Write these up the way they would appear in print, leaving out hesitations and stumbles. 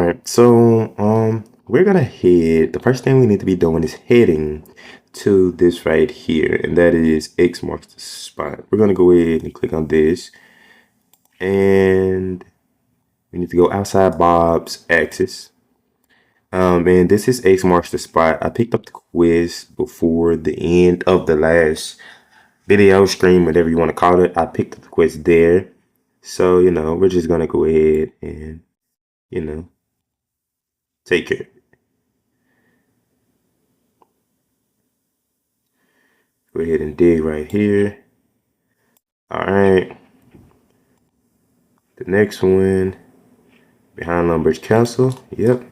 Alright, so we're gonna head. The first thing we need to be doing is heading to this right here, and that is X marks the spot. We're gonna go ahead and click on this, and we need to go outside Bob's axis. And this is X marks the spot. I picked up the quiz before the end of the last video stream, whatever you want to call it. I picked up the quiz there. So, we're just gonna go ahead and, take care. Go ahead and dig right here. Alright. The next one, behind Lumbridge Castle. Yep.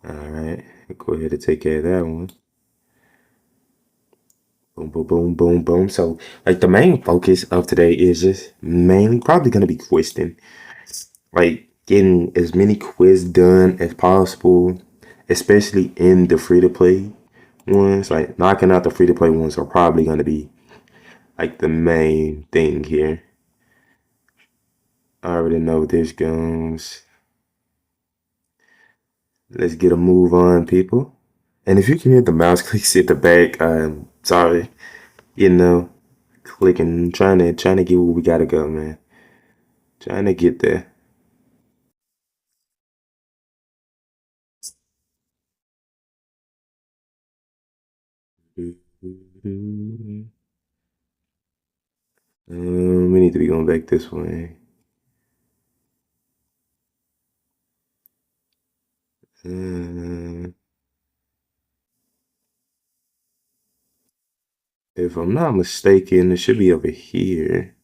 Alright. Go ahead and take care of that one. Boom, boom, boom, boom, boom. So, like, the main focus of today is just mainly probably going to be questing. Like, getting as many quiz done as possible, especially in the free-to-play ones. Like, knocking out the free-to-play ones are probably going to be, like, the main thing here. I already know this goes. Let's get a move on, people. And if you can hear the mouse clicks at the back, I'm sorry. Clicking, trying to get where we gotta go, man. Trying to get there. We need to be going back this way. If I'm not mistaken, it should be over here.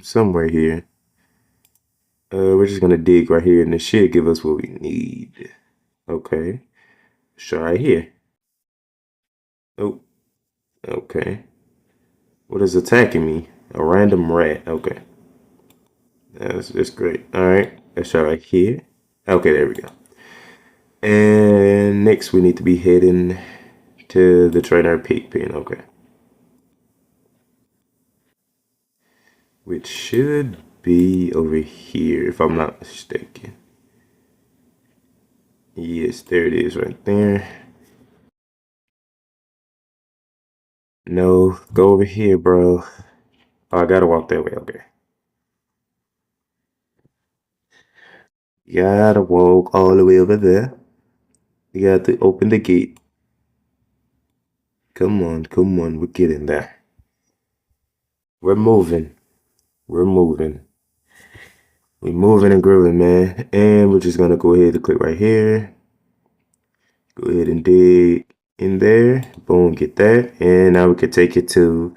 Somewhere here. We're just gonna dig right here, and it should give us what we need. Okay. Let's try right here. Oh. Okay. What is attacking me? A random rat. Okay. That's great. Alright. Let's try right here. Okay, there we go. And next we need to be heading to the trainer peak pin. Okay. Which should be over here, if I'm not mistaken. Yes, there it is right there. No, go over here, bro. Oh, I gotta walk that way. Okay. Gotta walk all the way over there. You got to open the gate. Come on, we're getting there. We're moving. We're moving. We're moving and grooving, man. And we're just gonna go ahead and click right here. Go ahead and dig in there. Boom, get that. And now we can take it to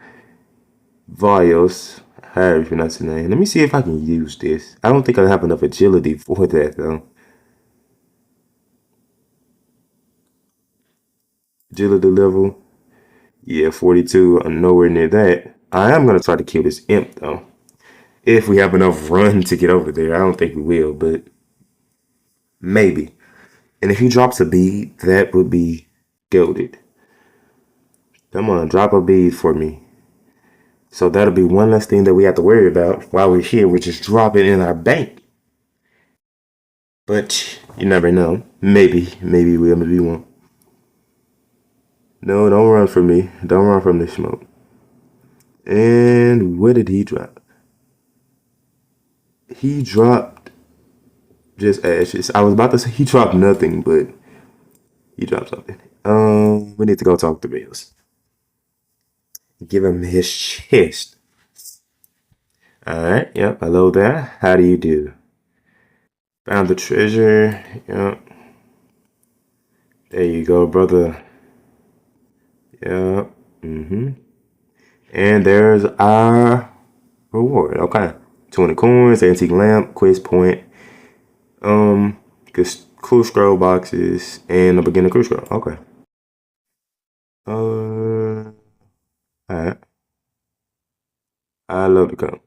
Vios. However you pronounce the name. Let me see if I can use this. I don't think I have enough agility for that, though. Agility level. Yeah, 42. I'm nowhere near that. I am going to try to kill this imp, though. If we have enough run to get over there. I don't think we will, but maybe. And if he drops a bead, that would be goated. Come on, drop a bead for me. So that'll be one less thing that we have to worry about while we're here. We just drop it in our bank. But you never know. Maybe we will, maybe we won't. No, don't run from me. Don't run from the smoke. And what did he drop? He dropped just ashes. I was about to say he dropped nothing, but he dropped something. We need to go talk to Bills. Give him his chest. Alright, yep, hello there. How do you do? Found the treasure. Yep. There you go, brother. Yep. And there's our reward. Okay. 20 coins, antique lamp, quiz point, cool scroll boxes, and a beginner cool scroll. Okay. Alright. I love to come.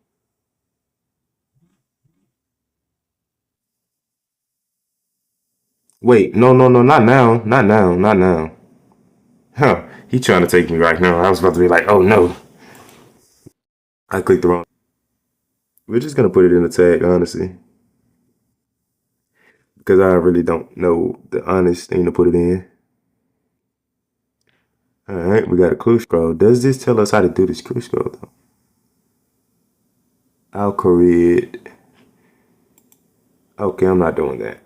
Wait, no, not now. Not now. Huh. He trying to take me right now. I was about to be like, oh no. I clicked the wrong. We're just gonna put it in the tag, honestly, because I really don't know the honest thing to put it in. All right, we got a clue scroll. Does this tell us how to do this clue scroll though? Alcorid. Okay, I'm not doing that.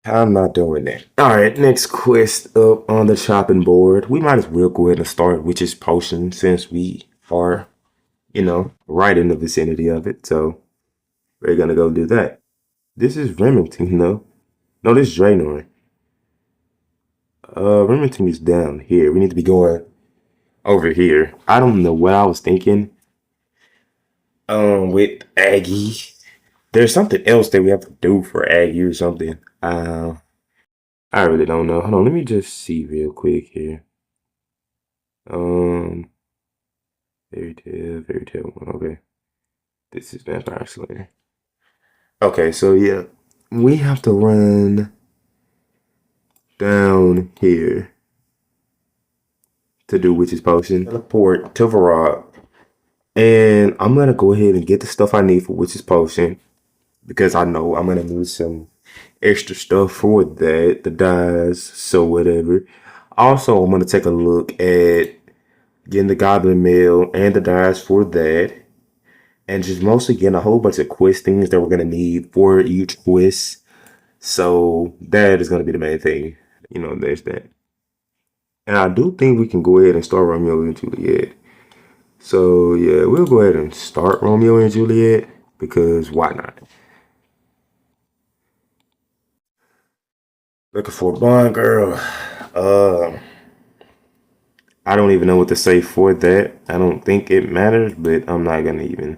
I'm not doing that. All right, next quest up on the chopping board. We might as well go ahead and start, which is potion, since we are, right in the vicinity of it. So we're gonna go do that. This is Remington, no? No, this is Draenor. Remington is down here. We need to be going over here. I don't know what I was thinking. With Aggie. There's something else that we have to do for Aggie or something. I really don't know. Hold on, let me just see real quick here. Um, fairy tale one. Okay, this is Vampire Slayer. Okay, so yeah, we have to run down here to do Witch's Potion. Teleport to Varrock. And I'm gonna go ahead and get the stuff I need for Witch's Potion because I know I'm gonna need some extra stuff for that, the dyes, so whatever. Also, I'm gonna take a look at getting the Goblin Mail and the dyes for that, and just mostly getting a whole bunch of quest things that we're gonna need for each quest. So that is gonna be the main thing. There's that. And I do think we can go ahead and start Romeo and Juliet. So yeah, we'll go ahead and start Romeo and Juliet because why not? Looking for a Bond girl. Uh, I don't even know what to say for that. I don't think it matters, but I'm not gonna even.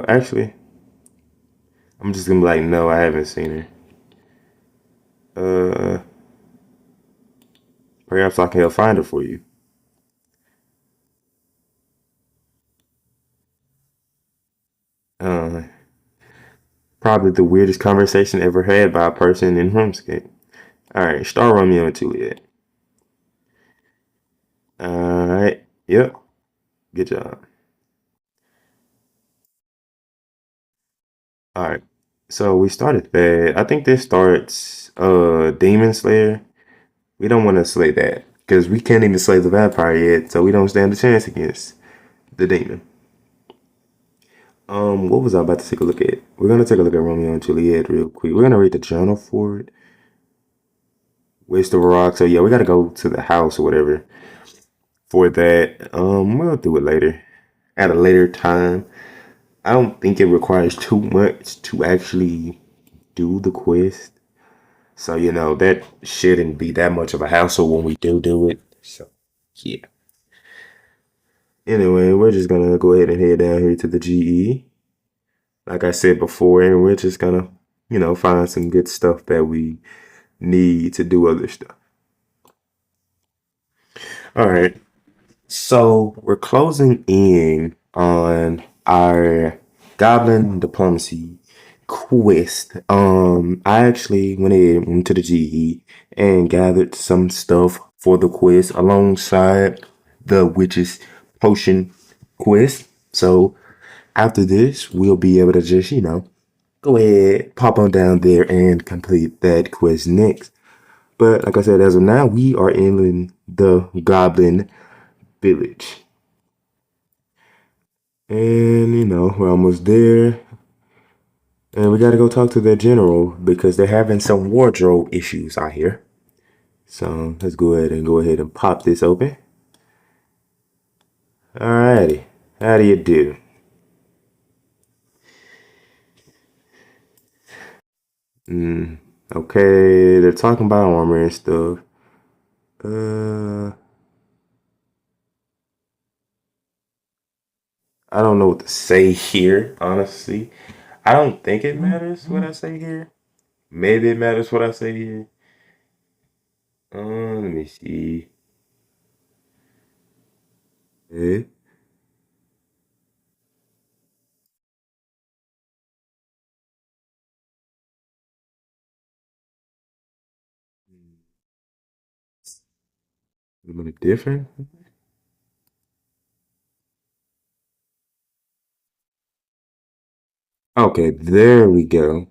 Actually, I'm just gonna be like, no, I haven't seen her. Perhaps I can help find her for you. Uh, Probably the weirdest conversation ever had by a person in RuneScape. All right, start Romeo and Juliet. All right, yep, good job. All right, so we started that. I think this starts Demon Slayer. We don't want to slay that because we can't even slay the vampire yet, so we don't stand a chance against the demon. What was I about to take a look at? We're gonna take a look at Romeo and Juliet real quick. We're gonna read the journal for it. Waste of a rock. So yeah, we gotta go to the house or whatever for that. We'll do it later at a later time. I don't think it requires too much to actually do the quest. So that shouldn't be that much of a hassle when we do it. So yeah. Anyway, we're just gonna go ahead and head down here to the GE. Like I said before, and we're just gonna, find some good stuff that we need to do other stuff. All right. So we're closing in on our Goblin Diplomacy quest. I actually went to the GE and gathered some stuff for the quest alongside the Witch's Potion quest. So after this, we'll be able to just, go ahead, pop on down there and complete that quest next. But like I said, as of now, we are in the Goblin Village. And, we're almost there. And we gotta go talk to their general because they're having some wardrobe issues out here. So let's go ahead and pop this open. Alrighty. How do you do? Mm, okay, they're talking about armor and stuff. Uh, I don't know what to say here, honestly. I don't think it matters what I say here. Maybe it matters what I say here. Let me see. Eh? A little bit different. Okay, there we go.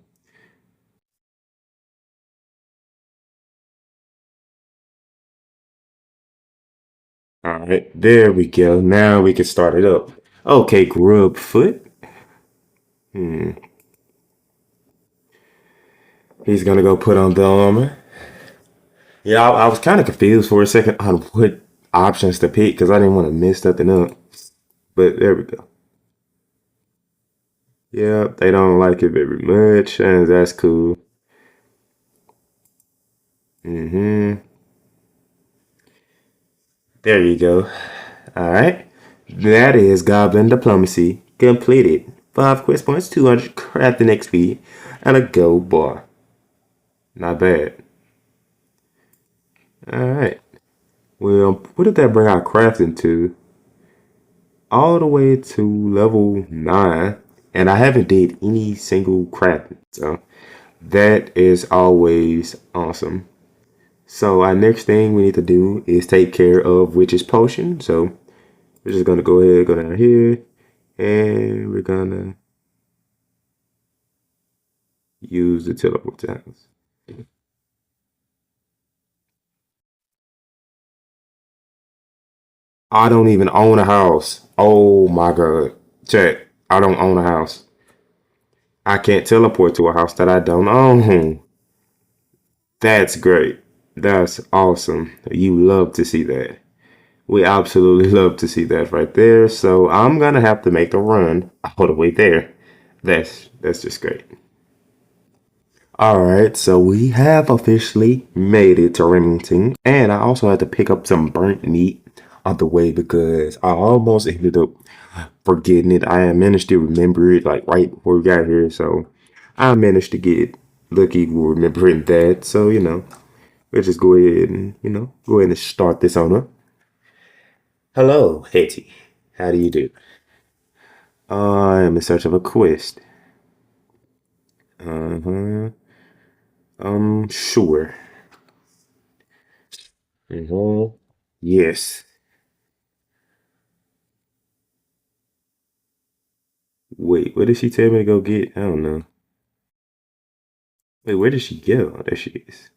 All right, there we go. Now we can start it up. Okay, grub foot. Hmm. He's gonna go put on the armor. Yeah, I was kind of confused for a second on what options to pick because I didn't want to mess nothing up. But there we go. Yeah, they don't like it very much, and that's cool. Mm-hmm. There you go. All right. That is Goblin Diplomacy completed. 5 quest points, 200 crafting XP, and a gold bar. Not bad. All right. Well, what did that bring our crafting to? All the way to level 9, and I haven't did any single crafting. So that is always awesome. So our next thing we need to do is take care of Witch's Potion. So we're just gonna go ahead, go down here, and we're gonna use the teleport tiles. I don't even own a house. Oh my god. Check. I don't own a house. I can't teleport to a house that I don't own. That's great. That's awesome. You love to see that. We absolutely love to see that right there. So I'm gonna have to make a run all the way there. That's just great. All right, so we have officially made it to Remington, and I also had to pick up some burnt meat on the way because I almost ended up forgetting it. I managed to remember it like right before we got here, so I managed to get lucky with remembering that. So we'll just go ahead and go ahead and start this on up. Hello, Hetty. How do you do? I am in search of a quest. Uh-huh. Sure. Uh-huh. Yes. Wait, what did she tell me to go get? I don't know. Wait, where did she go? Oh, there she is.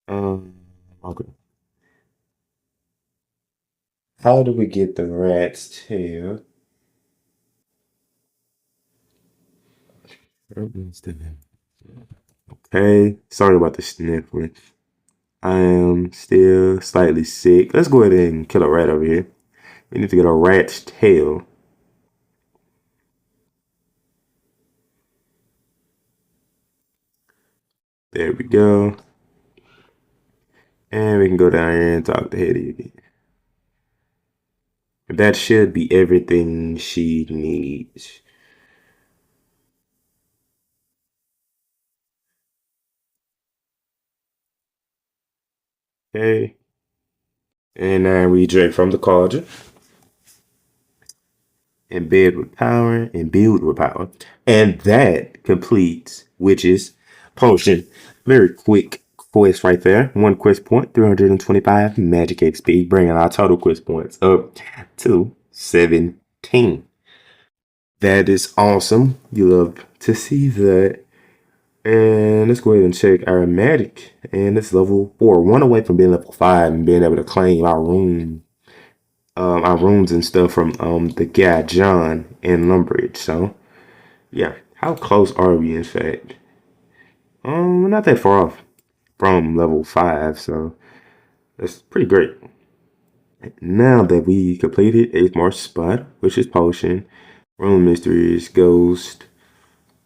Um, okay. How do we get the rat's tail? Okay, sorry about the sniffling. I am still slightly sick. Let's go ahead and kill a rat over here. We need to get a rat's tail. There we go. And we can go down here and talk to Hetty again. That should be everything she needs. Okay. And now we drink from the cauldron. And bed with power and build with power. And that completes Witch's Potion. Very quick quest right there. 1 quest point, 325 magic XP, bringing our total quest points up to 17. That is awesome. You love to see that. And let's go ahead and check our magic. And it's level 4. One away from being level 5 and being able to claim our runes and stuff from the guy John in Lumbridge. So yeah, how close are we in fact? We're not that far off from level 5, so that's pretty great. Now that we completed 8th March spot, which is potion, rune mysteries, ghost,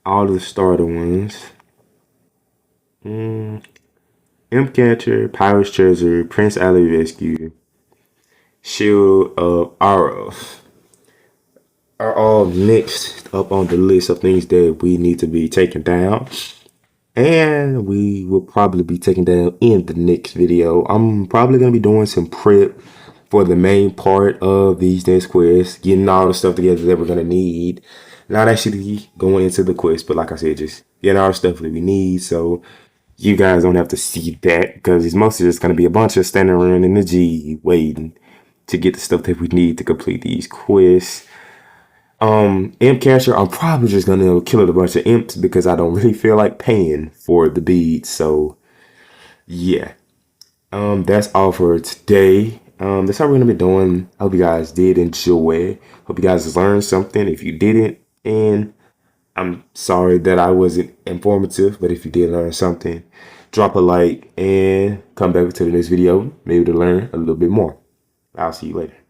all of the starter ones. Mm, Imp Catcher, Pirate's Treasure, Prince Alley Rescue, Shield of Arrows are all next up on the list of things that we need to be taking down. And we will probably be taking down in the next video. I'm probably going to be doing some prep for the main part of these next quests, getting all the stuff together that we're going to need. Not actually going into the quest, but like I said, just getting all the stuff that we need. So you guys don't have to see that because it's mostly just going to be a bunch of standing around in the G waiting to get the stuff that we need to complete these quests. Imp catcher, I'm probably just gonna kill a bunch of imps because I don't really feel like paying for the beads. So yeah. That's all for today. That's how we're gonna be doing. I hope you guys did enjoy. Hope you guys learned something. If you didn't, and I'm sorry that I wasn't informative, but if you did learn something, drop a like and come back to the next video, maybe to learn a little bit more. I'll see you later.